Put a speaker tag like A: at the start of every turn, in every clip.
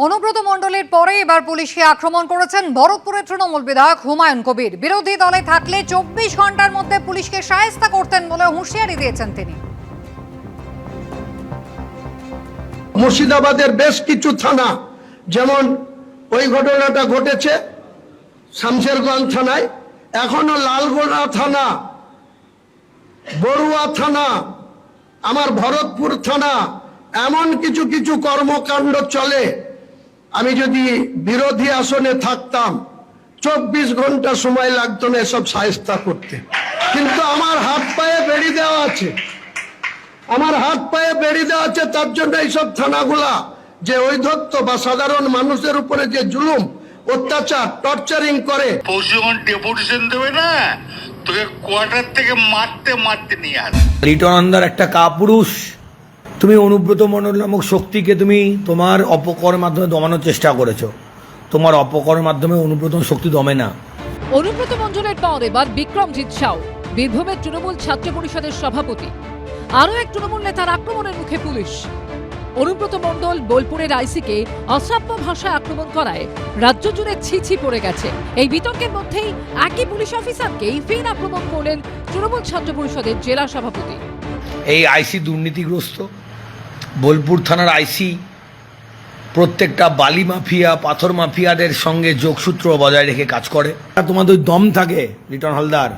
A: অনুব্রত মণ্ডলের পরে এবার পুলিশকে আক্রমণ করেছেন ভরতপুরের তৃণমূল বিধায়ক হুমায়ুন কবির। বিরোধী দলে থাকলে 24 ঘন্টার মধ্যে পুলিশকে শায়েস্তা করতেন বলে হুঁশিয়ারি দিয়েছেন তিনি।
B: মুর্শিদাবাদের বেশ কিছু থানা, যেমন ওই ঘটনাটা ঘটেছে শামশেরগঞ্জ থানায়, এখনো লালগোলা থানা, বড়ুয়া থানা, আমার ভরতপুর থানা, এমন কিছু কিছু কর্মকাণ্ড চলে। আমি যদি বিরোধী আসনে থাকতাম 24 ঘন্টা সময় লাগতো না এসব শায়েস্তা করতে, কিন্তু আমার হাত পায়ে বেড়ি দেওয়া আছে, তার জন্য এইসব থানাগুলা যে ঐধত্য বা সাধারণ মানুষের উপরে যে জুলুম, অত্যাচার, টর্চারিং করে।
C: যখন ডেপুটেশন দেবে না, তোকে কোয়ার্টার থেকে মারতে নিয়ে আসে।
D: রিটর্নার একটা কাপুরুষ। তুমি অনুব্রত মণ্ডল নামক শক্তিকে তুমি তোমার অপকর্মের মাধ্যমে দমানোর চেষ্টা করেছো। তোমার অপকর্মের মাধ্যমে অনুব্রত শক্তি দমে না।
E: অনুব্রত মণ্ডলের পর এবার বিক্রমজিৎ সাউ, বীরভূমের তৃণমূল ছাত্র পরিষদের সভাপতি। আরও এক তৃণমূল নেতার আক্রমণের মুখে পুলিশ। অনুব্রত মণ্ডল বোলপুরের আইসিকে অশ্রাব্য ভাষায় আক্রমণ করায় রাজ্য জুড়ে ছিছি পড়ে গেছে। এই বিতর্কের মধ্যেই একই পুলিশ অফিসারকেই ফের আক্রমণ করলেন তৃণমূল ছাত্র পরিষদের জেলা সভাপতি।
D: এই আইসি দুর্নীতিগ্রস্ত। বোলপুর থানার আইসি প্রত্যেকটা বালি মাফিয়া, পাথর মাফিয়াদের সঙ্গে যোগসূত্র বজায় রেখে কাজ করে। তোমাদের দম থাকে রিটন হালদার,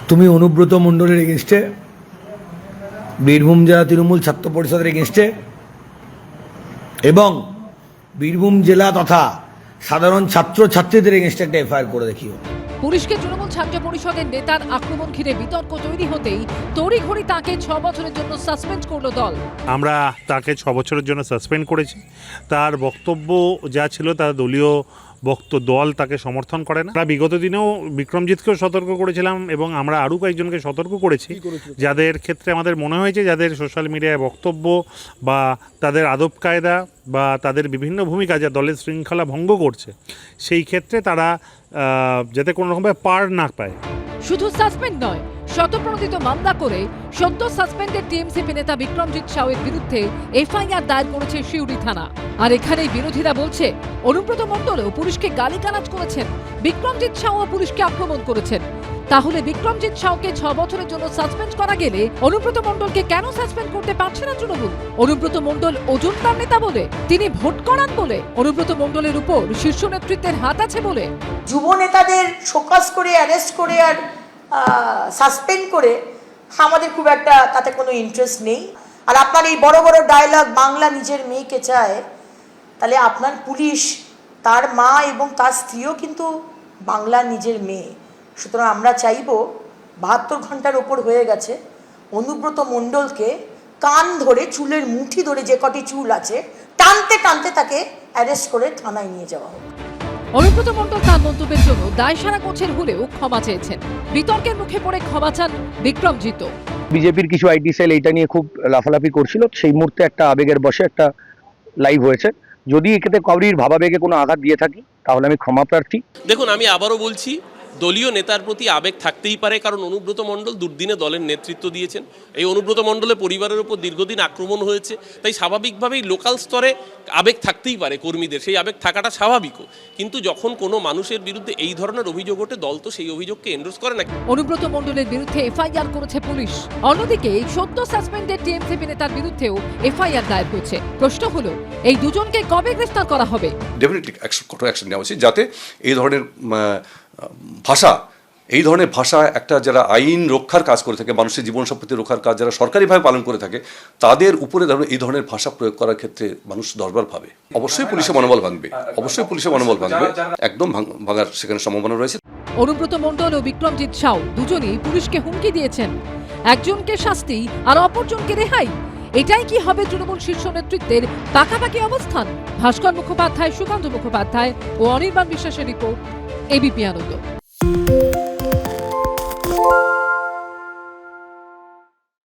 D: তুমি অনুব্রত মণ্ডলের এগেনস্টে, বীরভূম জেলা তৃণমূল ছাত্র পরিষদের এগেনস্টে এবং বীরভূম জেলা তথা সাধারণ ছাত্র ছাত্রীদের এগেনস্টে একটা এফআইআর করে দেখিও।
E: পুলিশকে তৃণমূল ছাত্র পরিষদের নেতার আক্রমণ ঘিরে বিতর্ক তৈরি হতেই তড়িঘড়ি তাকে 6 বছরের জন্য সাসপেন্ড করলো দল।
F: আমরা তাকে 6 বছরের জন্য সাসপেন্ড করেছি। তার বক্তব্য যা ছিল তার দলীয় দল তাকে সমর্থন করে না। আমরা বিগত দিনেও বিক্রমজিৎকেও সতর্ক করেছিলাম এবং আমরা আরও কয়েকজনকে সতর্ক করেছি, যাদের ক্ষেত্রে আমাদের মনে হয়েছে যাদের সোশ্যাল মিডিয়ায় বক্তব্য বা তাদের আদব কায়দা বা তাদের বিভিন্ন ভূমিকা যা দলের শৃঙ্খলা ভঙ্গ করছে, সেই ক্ষেত্রে তারা যাতে কোনো রকমের পার না পায়।
E: শুধু সাসপেন্ড নয়, শতপ্রণোদিত মামলা করে সদ্য সাসপেন্ডেড টিএমসিপি নেতা বিক্রমজিৎ সাউয়ের বিরুদ্ধে এফআইআর দায়ের করেছে সিউড়ি থানা। আর এখানেই বিরোধীরা বলছে অনুব্রত মণ্ডলও পুলিশকে গালিগালাজ করেছেন, বিক্রমজিৎ সাউও পুলিশকে আক্রমণ করেছেন। তাহলে বিক্রমজিৎ সাউকে 6 বছরের জন্য সাসপেন্ড করা গেলে অনুব্রত মণ্ডলকে কেন সাসপেন্ড করতে পারছে না তৃণমূল? অনুব্রত মণ্ডল ওজনদার নেতা বলে, তিনি ভোট করান বলে, অনুব্রত মণ্ডলের উপর শীর্ষ নেতৃত্বের হাত আছে বলে?
G: যুব নেতাদের শোকজ করে, অ্যারেস্ট করে আর সাসপেন্ড করে আমাদের খুব একটা তাতে কোনো ইন্টারেস্ট নেই। আর আপনার এই বড় বড় ডায়লগ, বাংলা নিজের মেয়েকে চায়, তাহলে আপনার পুলিশ, তার মা এবং তার স্ত্রীও কিন্তু বাংলা নিজের মেয়ে। সুতরাং আমরা চাইব 72 ঘন্টার ওপর হয়ে গেছে, অনুব্রত মণ্ডলকে কান ধরে, চুলের মুঠি ধরে, যে কটি চুল আছে টানতে টানতে তাকে অ্যারেস্ট করে থানায় নিয়ে যাওয়া হোক।
E: অনুব্রত মণ্ডল তার মন্তব্যের জন্য দায়সারা গোছের হলেও ক্ষমা চেয়েছেন। বিতর্কের মুখে পড়ে ক্ষমা চান বিক্রমজিৎ।
H: বিজেপির কিছু আইটি সেল এইটা নিয়ে খুব লাফালাফি করছিল, সেই মুহূর্তে একটা আবেগের বশে একটা লাইভ হয়েছে। যদি এক্ষেত্রে কাউরির ভাবাবেগে কোনো আঘাত দিয়ে থাকি তাহলে আমি ক্ষমা প্রার্থী।
I: দেখুন, আমি আবারও বলছি, দলীয় নেতার প্রতি আবেগ থাকতেই পারে, কারণ অনুব্রত মণ্ডল দুর্দিনে দলের নেতৃত্ব দিয়েছেন। এই অনুব্রত মণ্ডলের পরিবারের উপর দীর্ঘদিন আক্রমণ হয়েছে, তাই স্বাভাবিকভাবেই লোকাল স্তরে আবেগ থাকতেই পারে কর্মীদের, সেই আবেগ থাকাটা স্বাভাবিকও। কিন্তু যখন কোনো মানুষের বিরুদ্ধে এই ধরনের অভিযোগ ওঠে, দল তো সেই অভিযোগকে এন্ডোর্স করে না।
E: অনুব্রত মণ্ডলের বিরুদ্ধে এফআইআর করেছে পুলিশ। অন্যদিকে এই সদ্য সাসপেন্ডেড টিএমসিপি নেতার বিরুদ্ধেও এফআইআর দায়ের হয়েছে। প্রশ্ন হলো, এই দুজনকে কবে গ্রেফতার করা হবে?
J: ডেফিনেটলি কঠোর অ্যাকশন নেওয়া উচিত, যাতে এই ধরনের ভাষা একটা যারা আইন রক্ষার কাজ করে থাকে, মানুষের জীবন সম্পত্তি রক্ষার কাজ যারা সরকারিভাবে পালন করে থাকে, তাদের উপরে এই ধরনের ভাষা প্রয়োগ করার ক্ষেত্রে মানুষ দরবার ভাবে। অবশ্যই পুলিশের মনোবল ভাঙবে, একদম ভাঙার সেখানে সম্ভাবনা রয়েছে।
E: অনুব্রত মণ্ডল ও বিক্রমজিৎ সাউ দুজনেই পুলিশকে হুমকি দিয়েছেন, একজনকে শাস্তি আর অপরজনকে রেহাই। এটাই কি হবে তৃণমূল শীর্ষ নেতৃত্বের পাকাপাকি অবস্থান? ভাস্কর মুখোপাধ্যায়, সুকান্ত মুখোপাধ্যায় ও অনির্বাণ বিশ্বাসের রিপোর্ট, এবিপি আনন্দ।